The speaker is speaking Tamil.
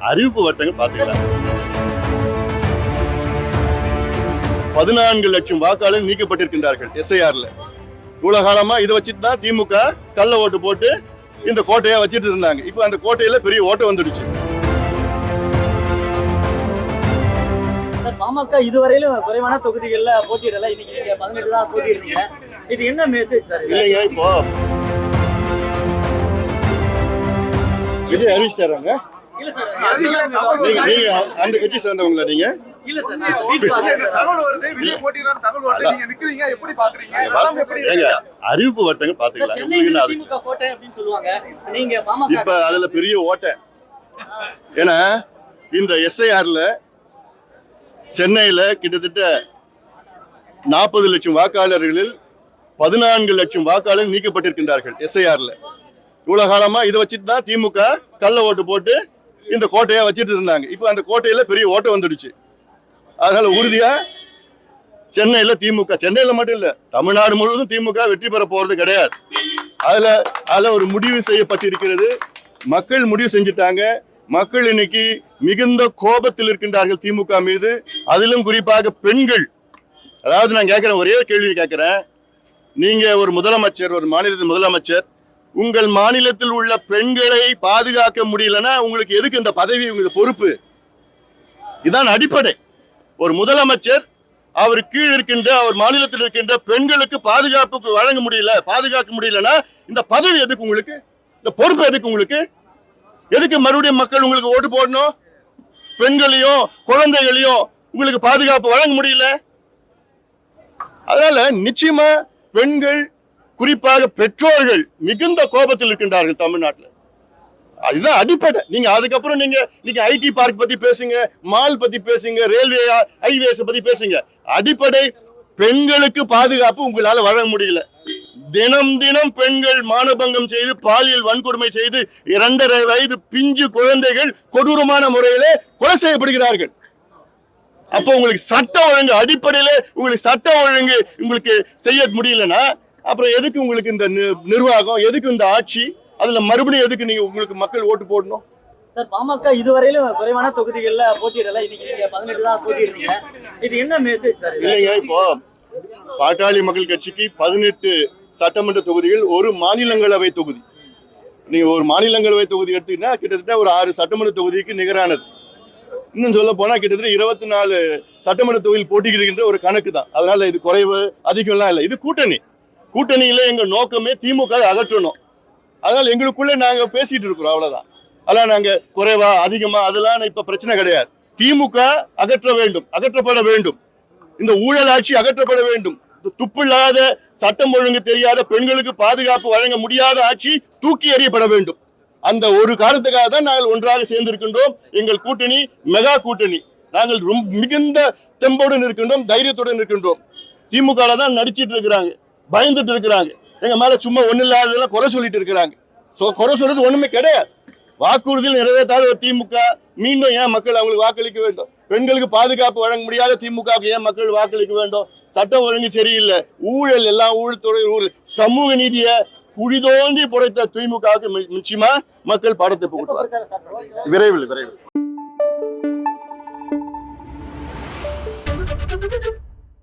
அறிவிப்பு வட்டங்கள் பாத்துக்கலாம். 14 லட்சம் வாக்காளர் நீக்கப்பட்டிருக்கின்றார்கள் SIRல. இவ்வளவு காலமா இதை வச்சுட்டு தான் திமுக கள்ள ஓட்டு போட்டு இந்த கோட்டையை வச்சிட்டு இருந்தாங்க. இப்ப அந்த கோட்டையில பெரிய ஓட்டம் வந்துடுச்சு. பாமக இதுவரையிலும் குறைவான தொகுதிகள்ல போட்டியிடல. இன்னைக்கு நீங்க 18 தான் போட்டியிடுறீங்க. இது என்ன மெசேஜ் சார்? இல்லைங்க, இப்போ விஜய் அறிவிச்சிட்டாங்க. இல்ல சார், நீங்க அந்த கட்சி சேர்ந்தவங்களா நீங்க? இல்ல சார், தகவல் வருது விஜய் போட்டியிடறாரு, தகவல் வருது, நீங்க நிக்கிறீங்க, எப்படி பாக்குறீங்க? பலம் எப்படி ஏங்க அறிவிப்பு வட்டங்க பாத்துக்கலாம். திமுக கோட்டை அப்படின்னு சொல்லுவாங்க. நீங்க பாமக இப்ப அதுல பெரிய ஓட்டை. ஏன்னா இந்த SIRல சென்னையில கிட்டத்தட்ட 40 லட்சம் வாக்காளர்களில் 14 லட்சம் வாக்காளர் நீக்கப்பட்டிருக்கின்றார்கள் SIRல. இவ்வளவு காலமா இதை வச்சுட்டு தான் திமுக கள்ள ஓட்டு போட்டு இந்த கோட்டையை வச்சிட்டு இருந்தாங்க. இப்ப அந்த கோட்டையில பெரிய ஓட்டம் வந்துடுச்சு. அதனால உறுதியா சென்னையில திமுக, சென்னையில மட்டும் இல்ல, தமிழ்நாடு முழுவதும் திமுக வெற்றி பெற போறது கிடையாது. அதுல ஒரு முடிவு செய்யப்பட்டிருக்கிறது. மக்கள் முடிவு செஞ்சுட்டாங்க. மக்கள் இன்னைக்கு மிகுந்த கோபத்தில் இருக்கின்றார்கள் திமுக மீது. அதிலும் குறிப்பாக பெண்கள். அதாவது நான் கேட்கிறேன், ஒரே கேள்வி கேட்கிறேன். நீங்க ஒரு முதலமைச்சர், ஒரு மாநிலத்தின் முதலமைச்சர், உங்கள் மாநிலத்தில் உள்ள பெண்களை பாதுகாக்க முடியலன்னா உங்களுக்கு எதுக்கு இந்த பதவி, உங்களுக்கு பொறுப்பு? இதுதான் அடிப்படை. ஒரு முதலமைச்சர் அவர் கீழ் இருக்கின்ற, அவர் மாநிலத்தில் இருக்கின்ற பெண்களுக்கு பாதுகாப்புக்கு வழங்க முடியல, பாதுகாக்க முடியலன்னா இந்த பதவி எதுக்கு உங்களுக்கு? இந்த பொறுப்பு எதுக்கு உங்களுக்கு? எதுக்கு மறுபடியும் மக்கள் உங்களுக்கு ஓட்டு போடணும்? பெண்களையும் குழந்தைகளையும் உங்களுக்கு பாதுகாப்பு வழங்க முடியல. அதனால நிச்சயமா பெண்கள், குறிப்பாக பெற்றோர்கள் மிகுந்த கோபத்தில் இருக்கின்றார்கள் தமிழ்நாட்டில். அதுதான் அடிப்படை. நீங்க அதுக்கப்புறம் நீங்க ஐடி பார்க் பத்தி பேசுங்க, மால் பத்தி பேசுங்க, ரயில்வே ஹைவேஸ் பத்தி பேசுங்க. அடிப்படை பெண்களுக்கு பாதுகாப்பு உங்களால வழங்க முடியல. தினம் தினம் பெண்கள் மானபங்கம் செய்து, பாலியல் வன்கொடுமை செய்து 2.5 வயது பிஞ்சு குழந்தைகள் கொடூரமான முறையிலே கொலை செய்யப்படுகிறார்கள். அப்போ உங்களுக்கு சட்ட ஒழுங்கு, அடிப்படையில உங்களுக்கு சட்ட ஒழுங்கு உங்களுக்கு செய்ய முடியலன்னா அப்புறம் எதுக்கு உங்களுக்கு இந்த நிர்வாகம், எதுக்கு இந்த ஆட்சி? அதுல மறுபடியும் எதுக்கு நீங்க உங்களுக்கு மக்கள் ஓட்டு போடணும்? சார், பாமக இதுவரையிலும் குறைவான தொகுதிகள்ல போட்டியிடல. இன்னைக்கு நீங்க 18 தான் போட்டியிடுறீங்க. இது என்ன மெசேஜ் சார்? இல்லைங்க, இப்போ பாட்டாளி மக்கள் கட்சிக்கு 18 சட்டமன்ற தொகுதிகள், ஒரு மாநிலங்களவை தொகுதி. நீங்க ஒரு மாநிலங்களவை தொகுதி எடுத்தீங்கன்னா கிட்டத்தட்ட ஒரு 6 சட்டமன்ற தொகுதிக்கு நிகரானது. இன்னும் சொல்ல போனா கிட்டத்தட்ட 24 சட்டமன்ற தொகுதியில் போட்டியிடுகின்ற ஒரு கணக்கு தான். அதனால இது குறைவு அதிகம்லாம் இல்லை. இது கூட்டணியில எங்க நோக்கமே திமுக அகற்றணும். அதனால எங்களுக்குள்ள நாங்க பேசிட்டு இருக்கிறோம், அவ்வளவுதான். அதெல்லாம் நாங்க குறைவா அதிகமா அதெல்லாம் இப்ப பிரச்சனை கிடையாது. திமுக அகற்ற வேண்டும், அகற்றப்பட வேண்டும். இந்த ஊழல் ஆட்சி அகற்றப்பட வேண்டும். துப்பில்லாத, சட்டம் ஒழுங்கு தெரியாத, பெண்களுக்கு பாதுகாப்பு வழங்க முடியாத ஆட்சி தூக்கி எறியப்பட வேண்டும். அந்த ஒரு காரணத்துக்காக தான் நாங்கள் ஒன்றாக சேர்ந்திருக்கின்றோம். எங்கள் கூட்டணி மெகா கூட்டணி. நாங்கள் மிகுந்த தெம்போடு இருக்கின்றோம், தைரியத்துடன் இருக்கின்றோம். திமுக தான் நடிச்சிட்டு இருக்கிறாங்க, பயந்துட்டு இருக்கிறாங்க. எங்க மேல சும்மா ஒண்ணு இல்லாததெல்லாம் குறை சொல்லிட்டு இருக்கிறாங்க. குறை சொல்றது ஒண்ணுமே கிடையாது. வாக்குறுதியில் நிறைவேற்றாத ஒரு திமுக மீண்டும் ஏன் மக்கள் அவங்களுக்கு வாக்களிக்க வேண்டும்? பெண்களுக்கு பாதுகாப்பு வழங்க முடியாத திமுக ஏன் மக்கள் வாக்களிக்க வேண்டும்? சட்டம் ஒழுங்கு சரியில்லை, ஊழல், எல்லாம் ஊழல்துறை, சமூக நீதியை குழிதோண்டி புடைத்த திமுகவுக்கு நிச்சயமா மக்கள் பாடத்தை புகட்டுவார். விரைவில்.